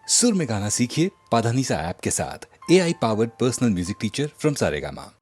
सुर में गाना सीखिए पाधानीसा ऐप के साथ। AI powered personal music teacher from Saregama.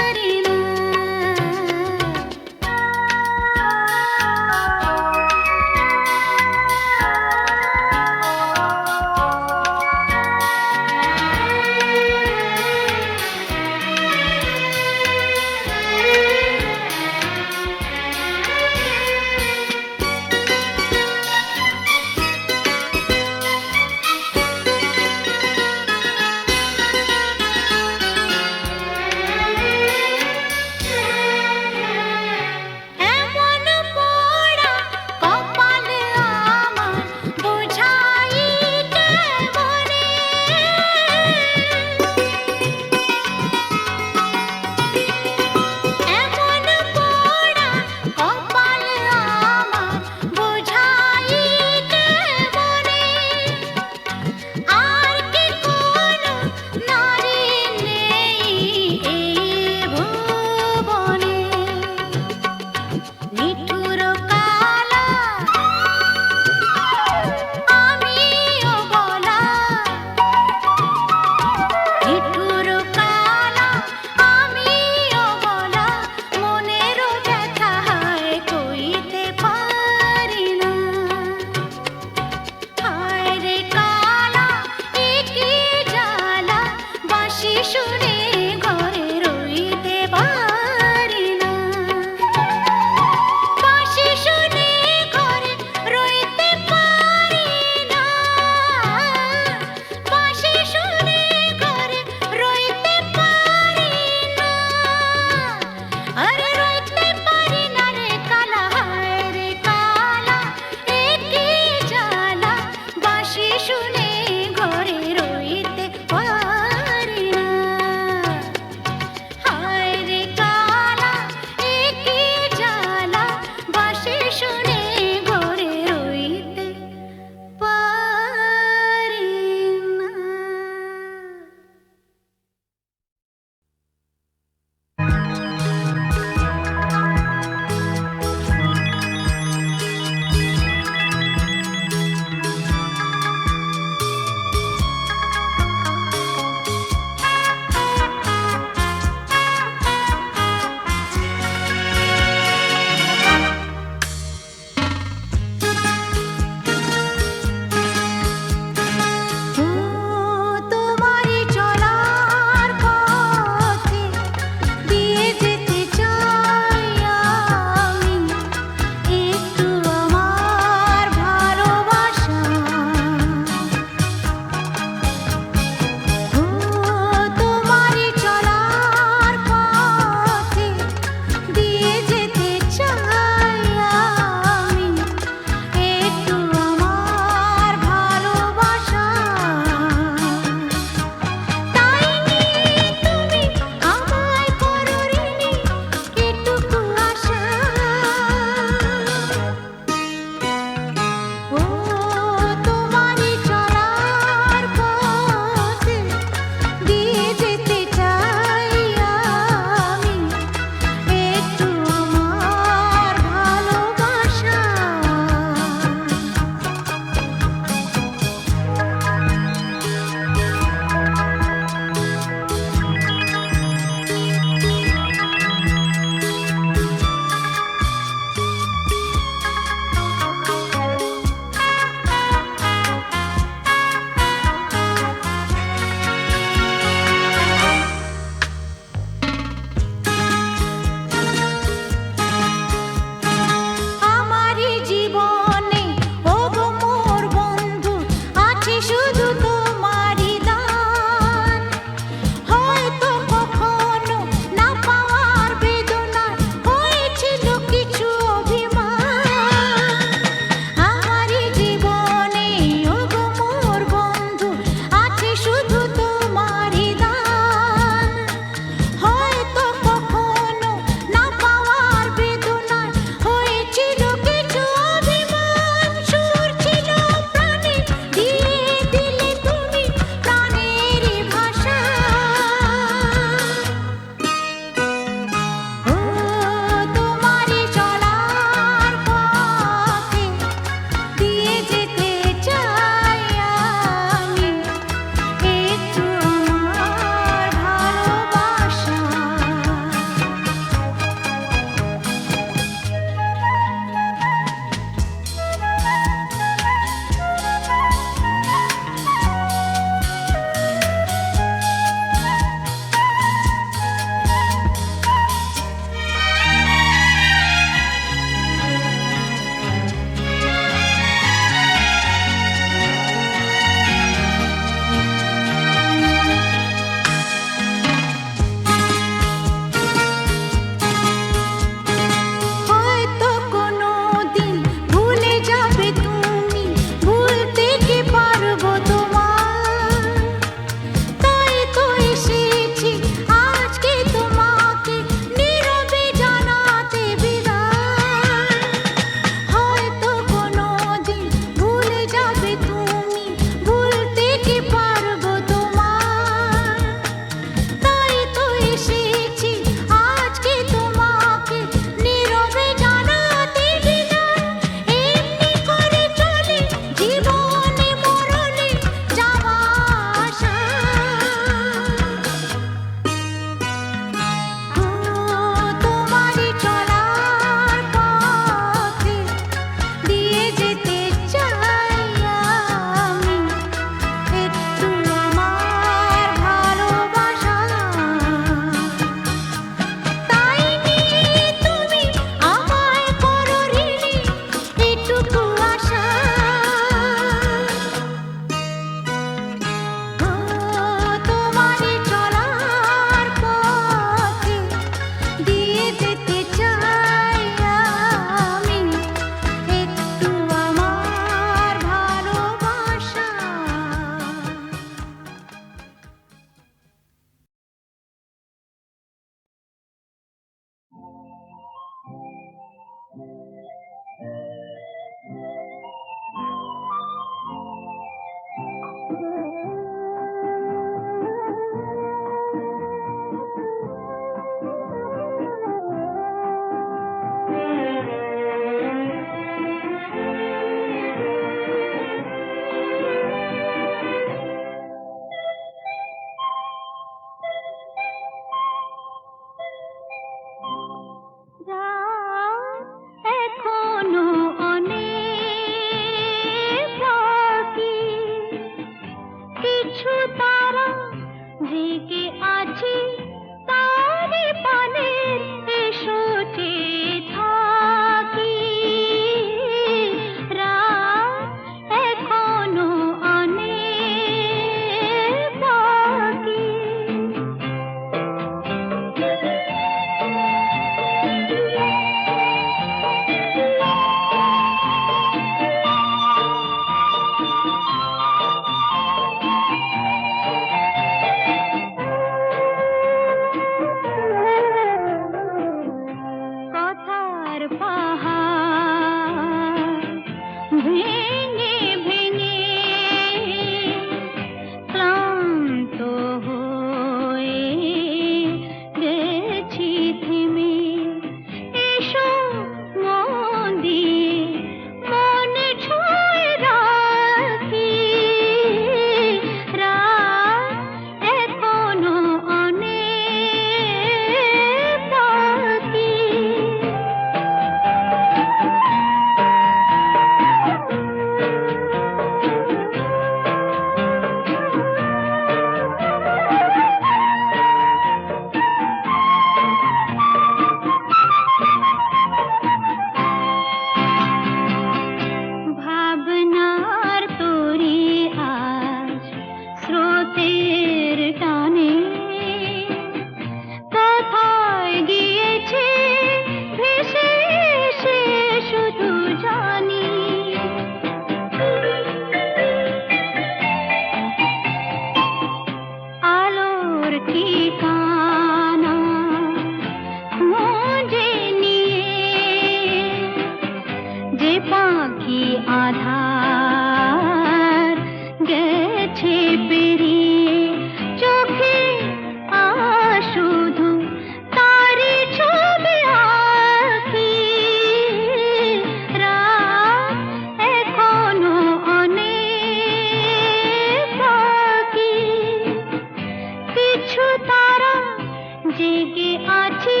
জেগে আছি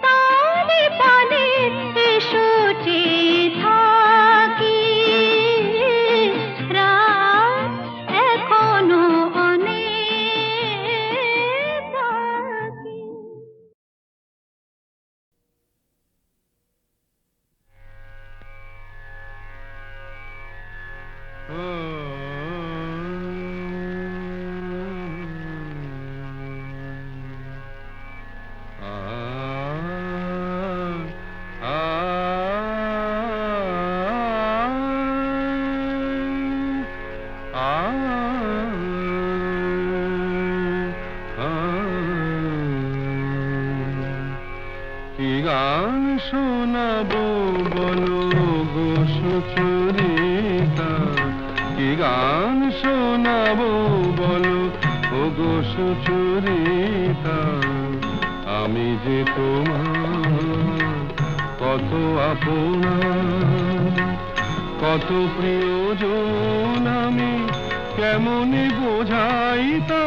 তারে পানে এসো চেয়ে থাকি রাত এখনো অনেক বাকি। কি গান শোনাবো বলো গো সুচরিতা, কি গান শোনাবো বলো ও গো সুচরিতা, আমি যে তোমার কত আপনা, কত প্রিয়জন আমি কেমনে বোঝাই তা,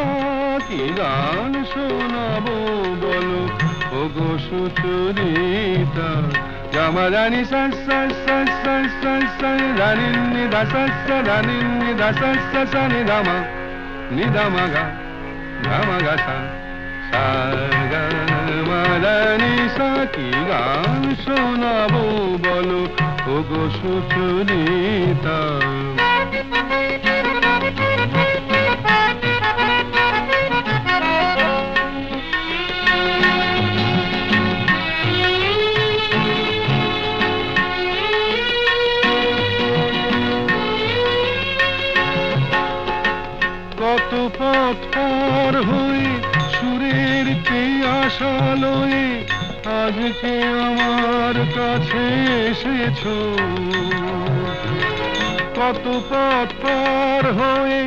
কি গান শোনাবো বলো ও গো সুচরিতা। গামা রানী সা সা সা সা সা সা রানী নি দা সা সা রানী নি দা সা সা সা নি দামা নি দামা গা দামা গা সা সা গা মা রানী সা, কি গান শোনাবো বলো ও গো সুচরিতা। কত পথ পার হয়ে সুরের আশা লয়ে আজকে আমার কাছে এসেছো, কত পথ পার হয়ে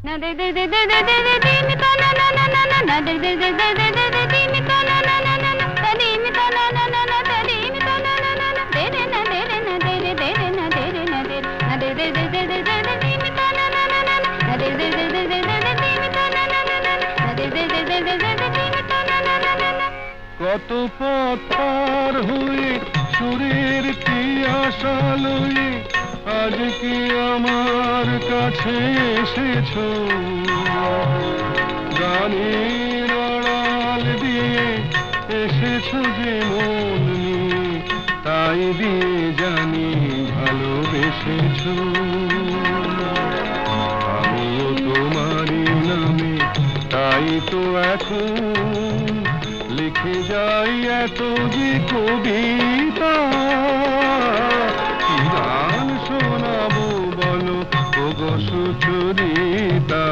না দে দে দে দে দে দে দে দিন তা না না না না না না দে দে দে দে দে দে দে দিন তা না না না না না তা দিন তা না না না না তা দিন তা না না না না দে রে না দে রে না দে রে দে রে না দে রে না দে না দে দে দে দে দে দে দে দিন তা না না না না না দে দে দে দে দে দে দে দিন তা না না না না না দে দে দে দে দে দে দে দিন তা না না না না। কত পথ পার হয়ে সুরের আশা লয়ে আজকে আমার কাছে এসেছো, গানের আড়াল দিয়ে এসেছো যে মন নিয়ে, তাই দিয়ে জানি ভালোবেসেছো। আমিও তোমারই নামে তাই তো এখন লিখে যাই এত যে কবিতা, কি গান শোনাবো বলো ও গো সুচরিতা।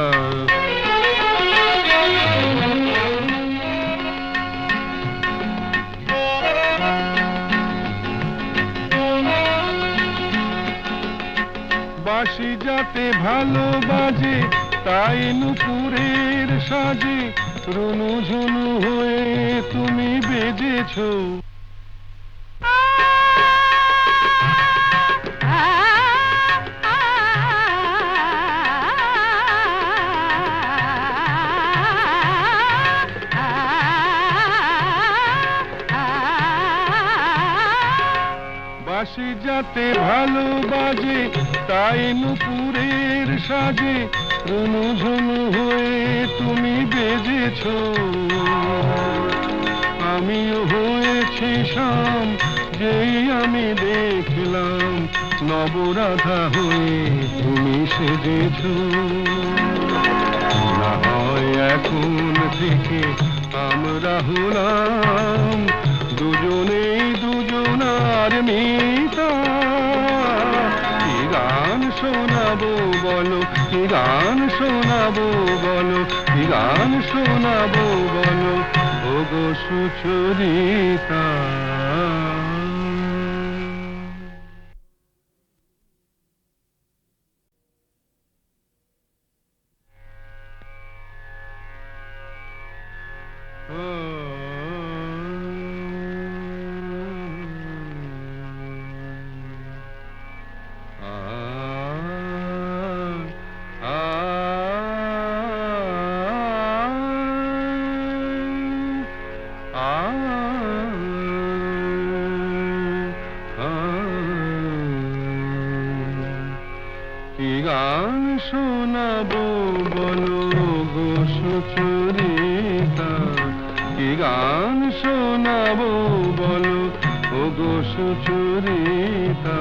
বাঁশি যাতে ভালো বাজে তাই নুপুরের সাজে রুনু ঝুনু হয়ে তুমি বেজেছো, বাঁশি যাতে ভালো বাজে তাই নুপুরের সাজে রুনু ঝুনু হয়ে তুমি বেজেছো, আমিও হয়েছি শাম যেই আমি দেখলাম নবরাধা হয়ে তুমি সেজেছো। না হয় এখন থেকে আমরা হলাম দুজনেই দুজনার মিতা, কি গান শোনাবো বলো, কি গান শোনাবো বলো, কি গান শোনাবো বলো ও গো সুচরিতা। শোনাবো বলো গো সুচরিতা, কি গান শোনাবো বলো ও গো সুচরিতা।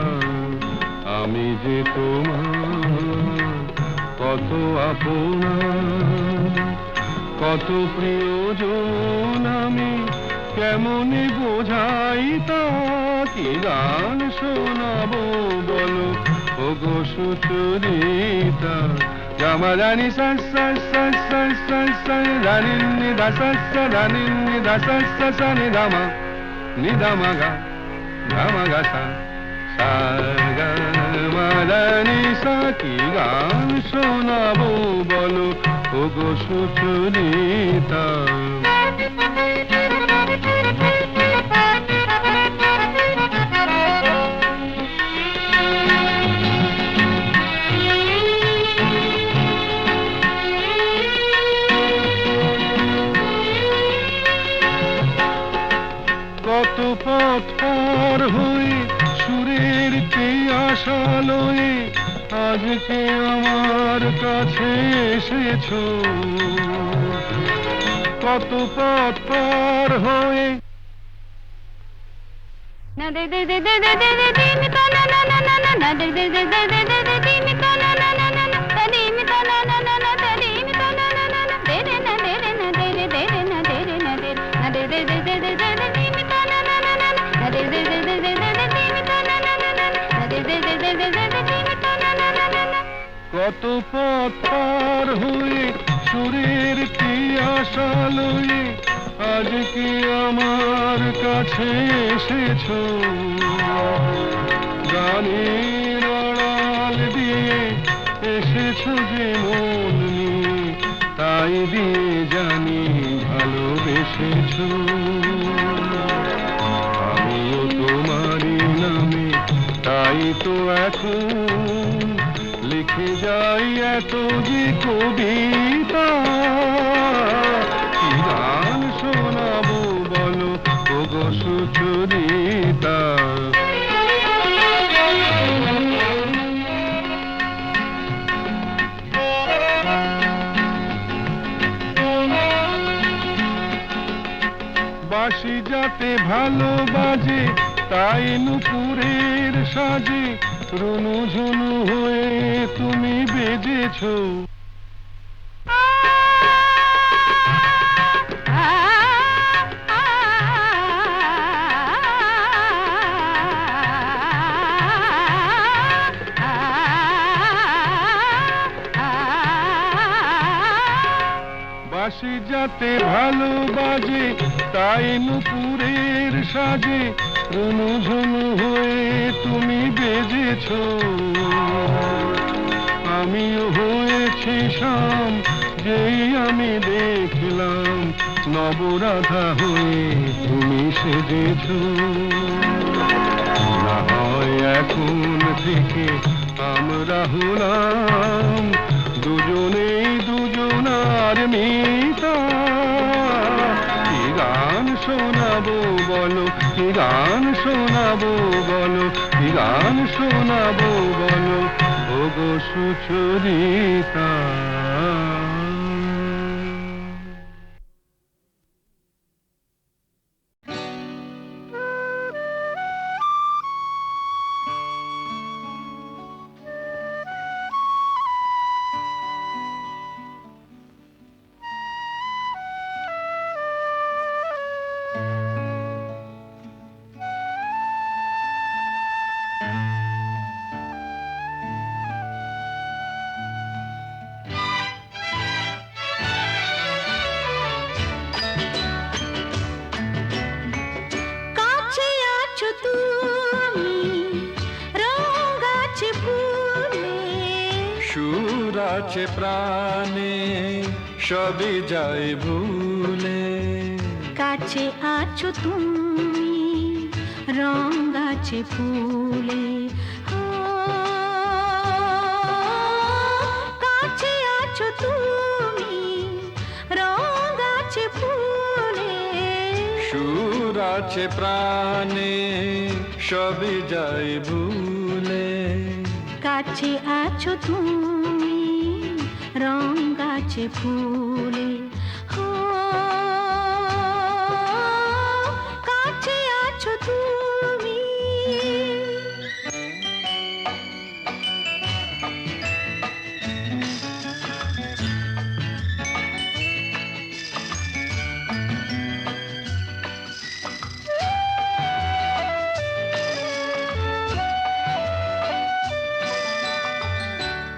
আমি যে তোমার কত আপনা, কত প্রিয়জন আমি কেমনে বোঝাই তা, কি গান শোনাবো বলো ও গো সুচরিতা। জামা জানি সা সা সা সা সা সা জানি নি দা সা সা জানি নি দা সা সা সা নি দামা নি দামা গা দামা গা সা সা গা মা জানি সা, কি গান শোনাবো বলো ও গো সুচরিতা। কত পথ পার হয়ে সুরের কে আশা লয়ে আজকে আমার কাছে এসেছো। কত পথ পার হয়ে না দে দে দে দে দে দে দে দিন তা না না না না না না দে দে দে দে দে দে দে দিন তা না না না না না তা দিন তা না না না না তা দিন তা না না না না দে রে না দে রে না দে রে দে রে না দে রে না দে না দে দে দে দে দে দে দিন তা না না না না না দে দে দে দে দে দে দিন তা না না না না না দে দে দে দে দে দে দিন তা না না না না। কত পথ পার হয়ে সুরের কি আশা লয়ে আজকে আমার কাছে এসেছো। গানের আড়াল দিয়ে এসেছো যে মন নিয়ে, তাই দিয়ে জানি ভালোবেসেছো। আমিও তোমারই নামে তাই তো এখন লিখে যাই এত যে কবিতা। কি গান শোনাবো বলো ও গো সুচরিতা। বাঁশি যাতে ভালো বাজে তাই নুপুরের সাজে রুনু ঝুনু হয়ে তুমি বেজেছো। বাঁশি যাতে ভালো বাজে তাই নুপুরের সাজে রুনু ঝুনু হয়ে তুমি বেজেছো। আমিও হয়েছি শাম যেই আমি দেখলাম নবরাধা হয়ে তুমি সেজেছো। না হয় এখন থেকে আমরা হলাম দুজনেই দুজনার মিতা। কি গান শোনাবো বলো, কি গান শোনাবো বলো, কি গান শোনাবো বলো ও গো সুচরিতা। সুর আছে প্রাণে সবই যায় ভুলে, কাছে আছো তুমি রং গাছে ফুলে। কাছে আছো তুমি রং গাছে ফুলে, সুর আছে প্রাণে সবই যায় ভুলে, কাছে আছো তুমি রং গাছে ফুলে হো কাছে আছো তুমি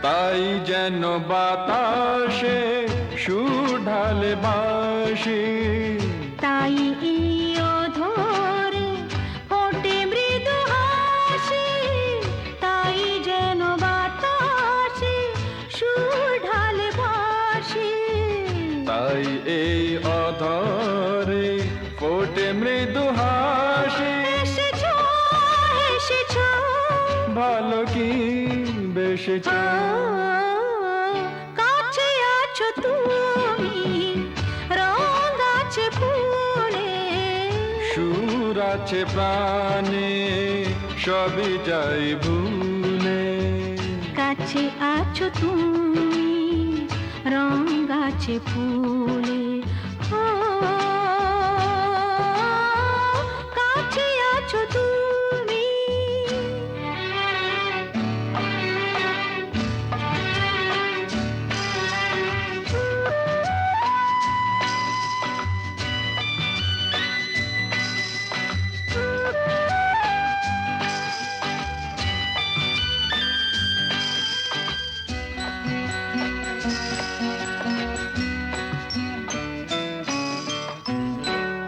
তাই যেন বাতাসে সুর ঢালে বাঁশি, তাই এই অধরে ফোটে মৃদু হাসি তাই যেন বাতাসে সুর ঢালে বাঁশি তাই এই অধরে ফোটে মৃদু হাসি। এসেছো এসেছো ভালো কি বেশেছ, কাছে আছো তুমি রং আছে ফুলে সুর আছে প্রাণে সবই যাই ভুলে। কাছে আছো তুমি রং আছে ফুলে ও কাছে আছো তুমি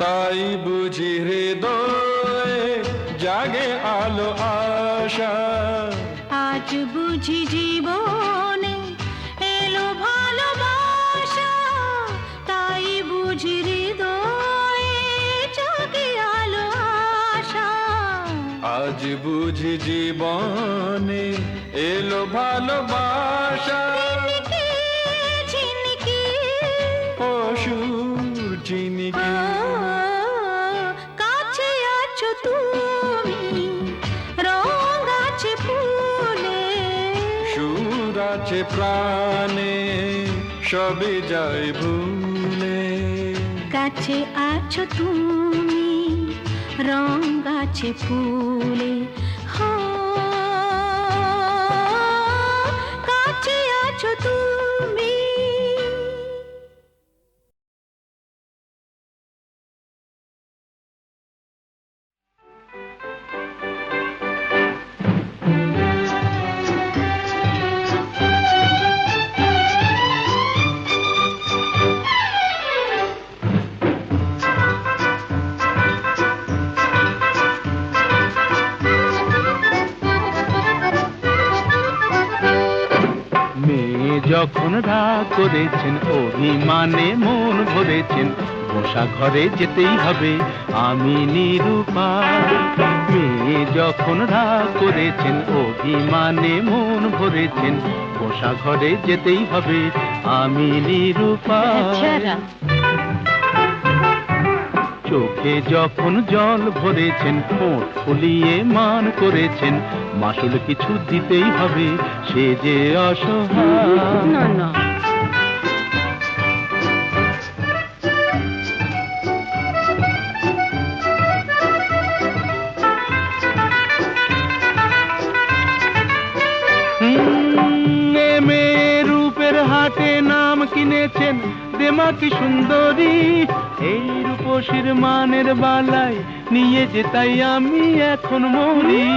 তাই বুঝি হৃদয়ে জাগে আলো আশা, আজ বুঝি জীবনে এলো ভালোবাসা তাই বুঝি হৃদয়ে জাগে আলো আশা আজ বুঝি জীবনে এলো ভালোবাসা। ঝিনকে ঝিনকে অসুর চিনিকে কাছে আছো তুমি রং আছে ফুলে সুর আছে প্রাণে সবই যাই ভুলে। কাছে আছো তুমি রং আছে ফুলে হো কাছে আছো তুমি যখন রাগ করেছেন অভিমানে মন ভরেছেন বসা ঘরে যেতেই হবে আমি নিরুপায়। মেয়ে যখন রাগ করেছেন অভিমানে মন ভরেছেন বসা ঘরে যেতেই হবে আমি নিরুপায়। চোখে যখন জল ভরেছেন ঠোঁট ফুলিয়ে মান করেছেন মাসুল কিছু দিতেই হবে সে যে অসহায়। না না মেয়ের রূপের হাটে নাম কিনেছেন দেমাকি সুন্দরী এই রূপসীর মানের বালায় নিয়ে যে তাই আমি এখন মরি।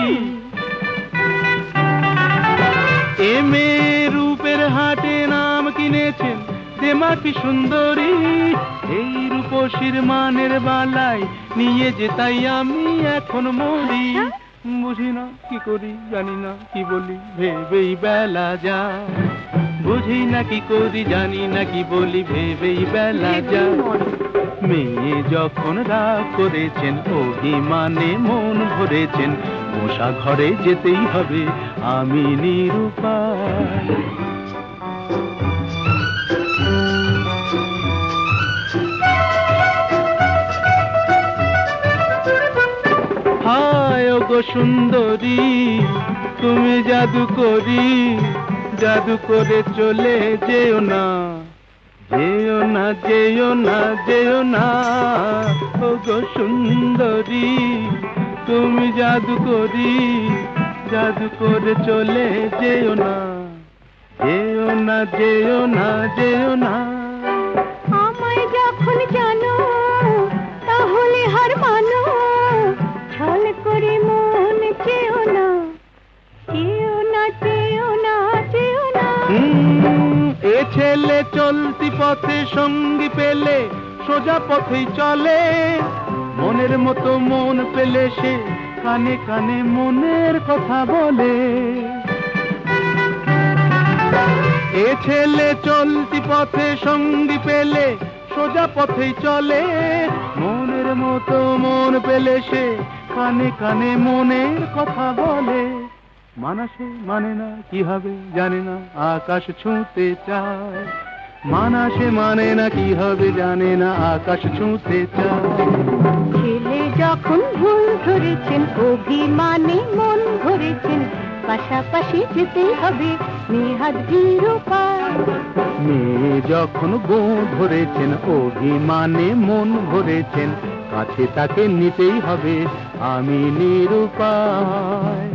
এ মেয়ের রূপের হাটে নাম কিনেছেন দেমাকি সুন্দরী এই রূপসীর মানের বালায় নিয়ে যে তাই আমি এখন মরি। বুঝি না কি করি জানি না কি বলি ভেবেই বেলা যায় বুঝি না কি করি জানি না কি বলি ভেবেই বেলা যায়। মেয়ে যখন রাগ করেছেন অভিমানে মন ভরেছেন বসা ঘরে যেতেই হবে আমি নিরুপায়। হায় ওগো সুন্দরী তুমি জাদু করি জাদু করে চলে যেও না, যেও না, যেও না, যেও না, ও গো সুন্দরী, তুমি জাদু করে চলে যেও না, যেও না, যেও না, যেও না। আমায় যখন জানো তাহলে হার মানো, ছল করে মন চেও না, চেও না, চেও না, চেও না। এ ছেলে চলতি পথে সঙ্গী পেলে সোজা পথেই চলে, মনের মতো মন পেলে সে কানে কানে মনের কথা বলে। এ ছেলে চলতি পথে সঙ্গী পেলে সোজা পথেই চলে, মনের মতো মন পেলে সে কানে কানে মনের কথা বলে। মানাসে মানে না কি হবে জানে না, আকাশ ছুঁতে চায়। মানাসে মানে না কি হবে জানে না, আকাশ ছুঁতে চায়। ছেলে যখন ভুল ধরেছেন, অভিমানে মন ধরেছেন, পাশাপাশি যেতেই হবে নেহাত নিরুপায়। মেয়ে যখন বউ ধরেছেন, অভিমানে মন ভরেছেন, কাছে তাকে নিতেই হবে আমি নিরুপায়।